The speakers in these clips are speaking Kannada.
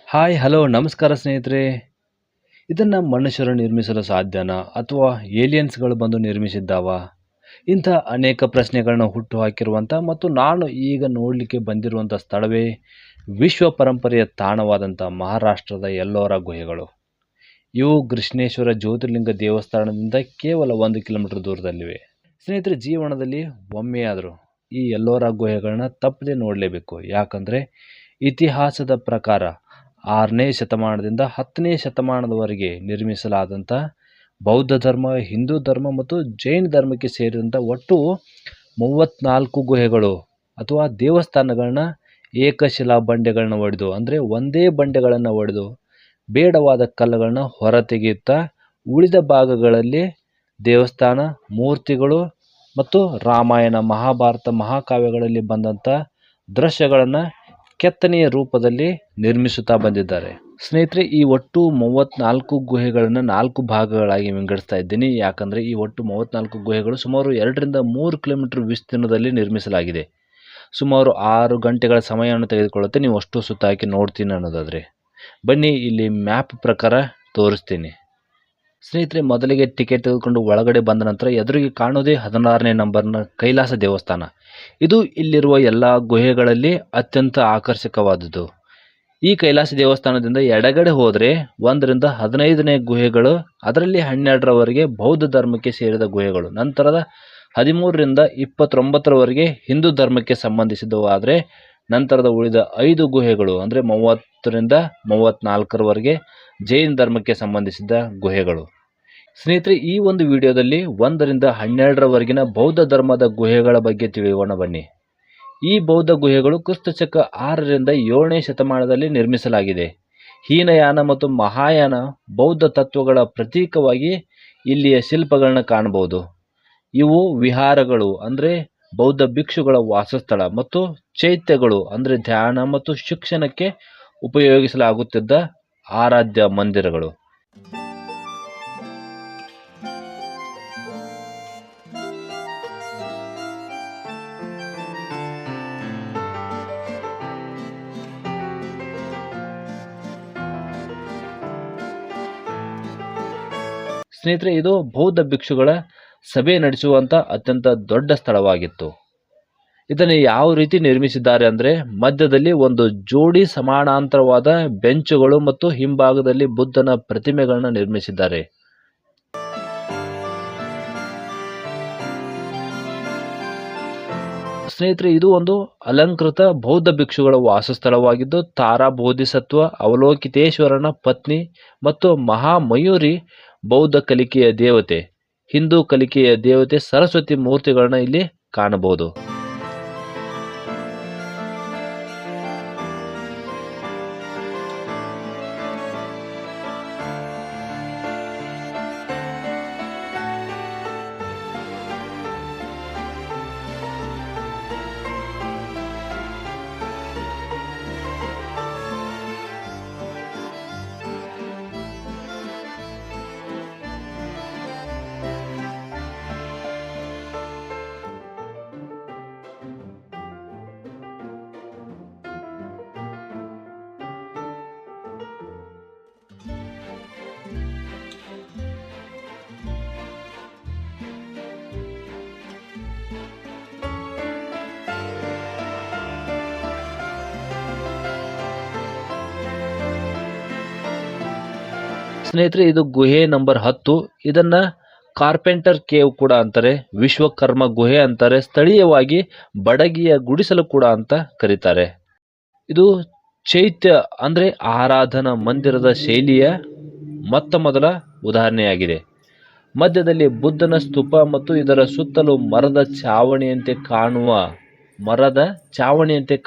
ಹಾಯ್ ಹಲೋ ನಮಸ್ಕಾರ ಸ್ನೇಹಿತರೆ. ಇದನ್ನು ಮನುಷ್ಯರು ನಿರ್ಮಿಸಲು ಸಾಧ್ಯನಾ ಅಥವಾ ಏಲಿಯನ್ಸ್ಗಳು ಬಂದು ನಿರ್ಮಿಸಿದ್ದಾವ? ಇಂಥ ಅನೇಕ ಪ್ರಶ್ನೆಗಳನ್ನ ಹುಟ್ಟುಹಾಕಿರುವಂಥ ಮತ್ತು ನಾನು ಈಗ ನೋಡಲಿಕ್ಕೆ ಬಂದಿರುವಂಥ ಸ್ಥಳವೇ ವಿಶ್ವ ಪರಂಪರೆಯ ತಾಣವಾದಂಥ ಮಹಾರಾಷ್ಟ್ರದ ಎಲ್ಲೋರ ಗುಹೆಗಳು. ಇವು ಕೃಷ್ಣೇಶ್ವರ ಜ್ಯೋತಿರ್ಲಿಂಗ ದೇವಸ್ಥಾನದಿಂದ ಕೇವಲ 1 ಕಿಲೋಮೀಟರ್ ದೂರದಲ್ಲಿವೆ. ಸ್ನೇಹಿತರೆ, ಜೀವನದಲ್ಲಿ ಒಮ್ಮೆಯಾದರೂ ಈ ಎಲ್ಲೋರ ಗುಹೆಗಳನ್ನ ತಪ್ಪದೆ ನೋಡಲೇಬೇಕು. ಯಾಕಂದರೆ ಇತಿಹಾಸದ ಪ್ರಕಾರ 6ನೇ ಶತಮಾನದಿಂದ 10ನೇ ಶತಮಾನದವರೆಗೆ ನಿರ್ಮಿಸಲಾದಂಥ ಬೌದ್ಧ ಧರ್ಮ, ಹಿಂದೂ ಧರ್ಮ ಮತ್ತು ಜೈನ ಧರ್ಮಕ್ಕೆ ಸೇರಿದಂಥ ಒಟ್ಟು 34 ಗುಹೆಗಳು ಅಥವಾ ದೇವಸ್ಥಾನಗಳನ್ನ ಏಕಶಿಲಾ ಬಂಡೆಗಳನ್ನ ಒಡೆದು, ಅಂದರೆ ಒಂದೇ ಬಂಡೆಗಳನ್ನು ಒಡೆದು ಬೇಡವಾದ ಕಲ್ಲುಗಳನ್ನ ಹೊರತೆಗೆಯುತ್ತಾ ಉಳಿದ ಭಾಗಗಳಲ್ಲಿ ದೇವಸ್ಥಾನ, ಮೂರ್ತಿಗಳು ಮತ್ತು ರಾಮಾಯಣ, ಮಹಾಭಾರತ, ಮಹಾಕಾವ್ಯಗಳಲ್ಲಿ ಬಂದಂಥ ದೃಶ್ಯಗಳನ್ನು ಕೆತ್ತನೆಯ ರೂಪದಲ್ಲಿ ನಿರ್ಮಿಸುತ್ತಾ ಬಂದಿದ್ದಾರೆ. ಸ್ನೇಹಿತರೆ, ಈ ಒಟ್ಟು 34 ಗುಹೆಗಳನ್ನು 4 ಭಾಗಗಳಾಗಿ ವಿಂಗಡಿಸ್ತಾ ಇದ್ದೀನಿ. ಯಾಕಂದರೆ ಈ ಒಟ್ಟು 34 ಗುಹೆಗಳು ಸುಮಾರು 2-3 ಕಿಲೋಮೀಟರ್ ವಿಸ್ತೀರ್ಣದಲ್ಲಿ ನಿರ್ಮಿಸಲಾಗಿದೆ. ಸುಮಾರು 6 ಗಂಟೆಗಳ ಸಮಯವನ್ನು ತೆಗೆದುಕೊಳ್ಳುತ್ತೆ ನೀವು ಅಷ್ಟು ಸುತ್ತ ಹಾಕಿ ನೋಡ್ತೀನಿ ಅನ್ನೋದಾದರೆ. ಬನ್ನಿ, ಇಲ್ಲಿ ಮ್ಯಾಪ್ ಪ್ರಕಾರ ತೋರಿಸ್ತೀನಿ. ಸ್ನೇಹಿತರೆ, ಮೊದಲಿಗೆ ಟಿಕೆಟ್ ತೆಗೆದುಕೊಂಡು ಒಳಗಡೆ ಬಂದ ನಂತರ ಎದುರಿಗೆ ಕಾಣೋದೇ 16ನೇ ನಂಬರ್ನ ಕೈಲಾಸ ದೇವಸ್ಥಾನ. ಇದು ಇಲ್ಲಿರುವ ಎಲ್ಲ ಗುಹೆಗಳಲ್ಲಿ ಅತ್ಯಂತ ಆಕರ್ಷಕವಾದುದು. ಈ ಕೈಲಾಸ ದೇವಸ್ಥಾನದಿಂದ ಎಡಗಡೆ ಹೋದರೆ 1ರಿಂದ 15ನೇ ಗುಹೆಗಳು, ಅದರಲ್ಲಿ 12ರವರೆಗೆ ಬೌದ್ಧ ಧರ್ಮಕ್ಕೆ ಸೇರಿದ ಗುಹೆಗಳು, ನಂತರದ 13ರಿಂದ 29ರವರೆಗೆ ಹಿಂದೂ ಧರ್ಮಕ್ಕೆ ಸಂಬಂಧಿಸಿದವು. ಆದರೆ ನಂತರದ ಉಳಿದ 5 ಗುಹೆಗಳು, ಅಂದರೆ 30ರಿಂದ 34ರವರೆಗೆ ಜೈನ ಧರ್ಮಕ್ಕೆ ಸಂಬಂಧಿಸಿದ ಗುಹೆಗಳು. ಸ್ನೇಹಿತರೆ, ಈ ಒಂದು ವಿಡಿಯೋದಲ್ಲಿ 1ರಿಂದ 12ರವರೆಗಿನ ಬೌದ್ಧ ಧರ್ಮದ ಗುಹೆಗಳ ಬಗ್ಗೆ ತಿಳಿಯೋಣ ಬನ್ನಿ. ಈ ಬೌದ್ಧ ಗುಹೆಗಳು ಕ್ರಿಸ್ತಶಕ 6ರಿಂದ 7ನೇ ಶತಮಾನದಲ್ಲಿ ನಿರ್ಮಿಸಲಾಗಿದೆ. ಹೀನಯಾನ ಮತ್ತು ಮಹಾಯಾನ ಬೌದ್ಧ ತತ್ವಗಳ ಪ್ರತೀಕವಾಗಿ ಇಲ್ಲಿಯ ಶಿಲ್ಪಗಳನ್ನ ಕಾಣಬಹುದು. ಇವು ವಿಹಾರಗಳು, ಅಂದರೆ ಬೌದ್ಧ ಭಿಕ್ಷುಗಳ ವಾಸಸ್ಥಳ, ಮತ್ತು ಚೈತ್ಯಗಳು, ಅಂದರೆ ಧ್ಯಾನ ಮತ್ತು ಶಿಕ್ಷಣಕ್ಕೆ ಉಪಯೋಗಿಸಲಾಗುತ್ತಿದ್ದ ಆರಾಧ್ಯ ಮಂದಿರಗಳು. ಸ್ನೇಹಿತರೆ, ಇದು ಬೌದ್ಧ ಭಿಕ್ಷುಗಳ ಸಭೆ ನಡೆಸುವಂಥ ಅತ್ಯಂತ ದೊಡ್ಡ ಸ್ಥಳವಾಗಿತ್ತು. ಇದನ್ನು ಯಾವ ರೀತಿ ನಿರ್ಮಿಸಿದ್ದಾರೆ ಅಂದರೆ, ಮಧ್ಯದಲ್ಲಿ ಒಂದು ಜೋಡಿ ಸಮಾನಾಂತರವಾದ ಬೆಂಚುಗಳು ಮತ್ತು ಹಿಂಭಾಗದಲ್ಲಿ ಬುದ್ಧನ ಪ್ರತಿಮೆಗಳನ್ನ ನಿರ್ಮಿಸಿದ್ದಾರೆ. ಸ್ನೇಹಿತರೆ, ಇದು ಒಂದು ಅಲಂಕೃತ ಬೌದ್ಧ ಭಿಕ್ಷುಗಳ ವಾಸಸ್ಥಳವಾಗಿದ್ದು, ತಾರಾ ಬೋಧಿಸತ್ವ, ಅವಲೋಕಿತೇಶ್ವರನ ಪತ್ನಿ ಮತ್ತು ಮಹಾಮಯೂರಿ ಬೌದ್ಧ ಕಲಿಕೆಯ ದೇವತೆ, ಹಿಂದೂ ಕಲಿಕೆಯ ದೇವತೆ ಸರಸ್ವತಿ ಮೂರ್ತಿಗಳನ್ನ ಇಲ್ಲಿ ಕಾಣಬಹುದು. ಸ್ನೇಹಿತರೆ, ಇದು ಗುಹೆ ನಂಬರ್ 10. ಇದನ್ನ ಕಾರ್ಪೆಂಟರ್ ಕೇವ್ ಕೂಡ ಅಂತಾರೆ, ವಿಶ್ವಕರ್ಮ ಗುಹೆ ಅಂತಾರೆ, ಸ್ಥಳೀಯವಾಗಿ ಬಡಗಿಯ ಗುಡಿಸಲು ಕೂಡ ಅಂತ ಕರೀತಾರೆ. ಇದು ಚೈತ್ಯ, ಅಂದರೆ ಆರಾಧನಾ ಮಂದಿರದ ಶೈಲಿಯ ಮೊದಲ ಉದಾಹರಣೆಯಾಗಿದೆ. ಮಧ್ಯದಲ್ಲಿ ಬುದ್ಧನ ಸ್ತೂಪ ಮತ್ತು ಇದರ ಸುತ್ತಲೂ ಮರದ ಚಾವಣಿಯಂತೆ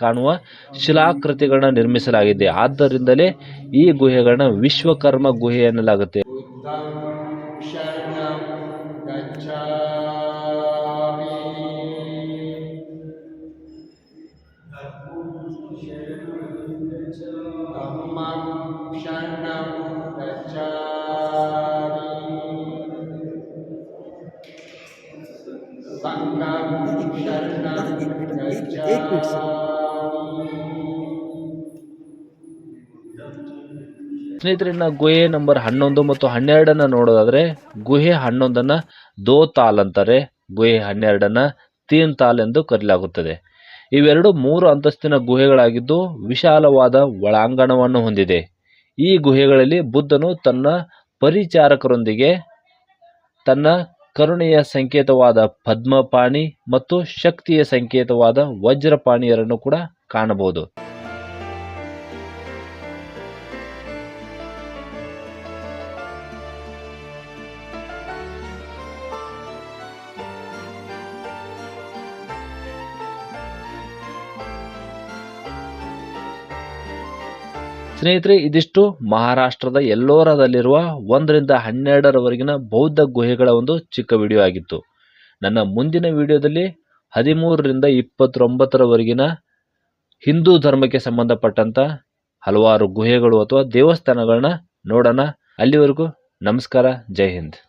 ಕಾಣುವ ಶಿಲಾಕೃತಿಗಳನ್ನ ನಿರ್ಮಿಸಲಾಗಿದೆ. ಆದ್ದರಿಂದಲೇ ಈ ಗುಹೆಗಳನ್ನ ವಿಶ್ವಕರ್ಮ ಗುಹೆ ಎನ್ನಲಾಗುತ್ತೆ. एक मिनट सर. ಸ್ನೇಹಿತರೆ, ಇನ್ನು ಗುಹೆ ನಂಬರ್ 11 ಮತ್ತು 12 ನೋಡೋದಾದ್ರೆ, ಗುಹೆ 11 ದೋ ತಾಲ್ ಅಂತಾರೆ, ಗುಹೆ 12 ತೀನ್ ತಾಲ್ ಎಂದು ಕರೆಯಲಾಗುತ್ತದೆ. ಇವೆರಡು 3 ಅಂತಸ್ತಿನ ಗುಹೆಗಳಾಗಿದ್ದು ವಿಶಾಲವಾದ ಒಳಾಂಗಣವನ್ನು ಹೊಂದಿದೆ. ಈ ಗುಹೆಗಳಲ್ಲಿ ಬುದ್ಧನು ತನ್ನ ಪರಿಚಾರಕರೊಂದಿಗೆ ತನ್ನ ಕರುಣೆಯ ಸಂಕೇತವಾದ ಪದ್ಮಪಾಣಿ ಮತ್ತು ಶಕ್ತಿಯ ಸಂಕೇತವಾದ ವಜ್ರಪಾಣಿಯರನ್ನು ಕೂಡ ಕಾಣಬಹುದು. ಸ್ನೇಹಿತರೆ, ಇದಿಷ್ಟು ಮಹಾರಾಷ್ಟ್ರದ ಎಲ್ಲೋರಾದಲ್ಲಿರುವ 1 ರಿಂದ 12 ಬೌದ್ಧ ಗುಹೆಗಳ ಒಂದು ಚಿಕ್ಕ ವಿಡಿಯೋ ಆಗಿತ್ತು. ನನ್ನ ಮುಂದಿನ ವಿಡಿಯೋದಲ್ಲಿ 13 ರಿಂದ 29 ಹಿಂದೂ ಧರ್ಮಕ್ಕೆ ಸಂಬಂಧಪಟ್ಟಂತ ಹಲವಾರು ಗುಹೆಗಳು ಅಥವಾ ದೇವಸ್ಥಾನಗಳನ್ನ ನೋಡೋಣ. ಅಲ್ಲಿವರೆಗೂ ನಮಸ್ಕಾರ, ಜೈ ಹಿಂದ್.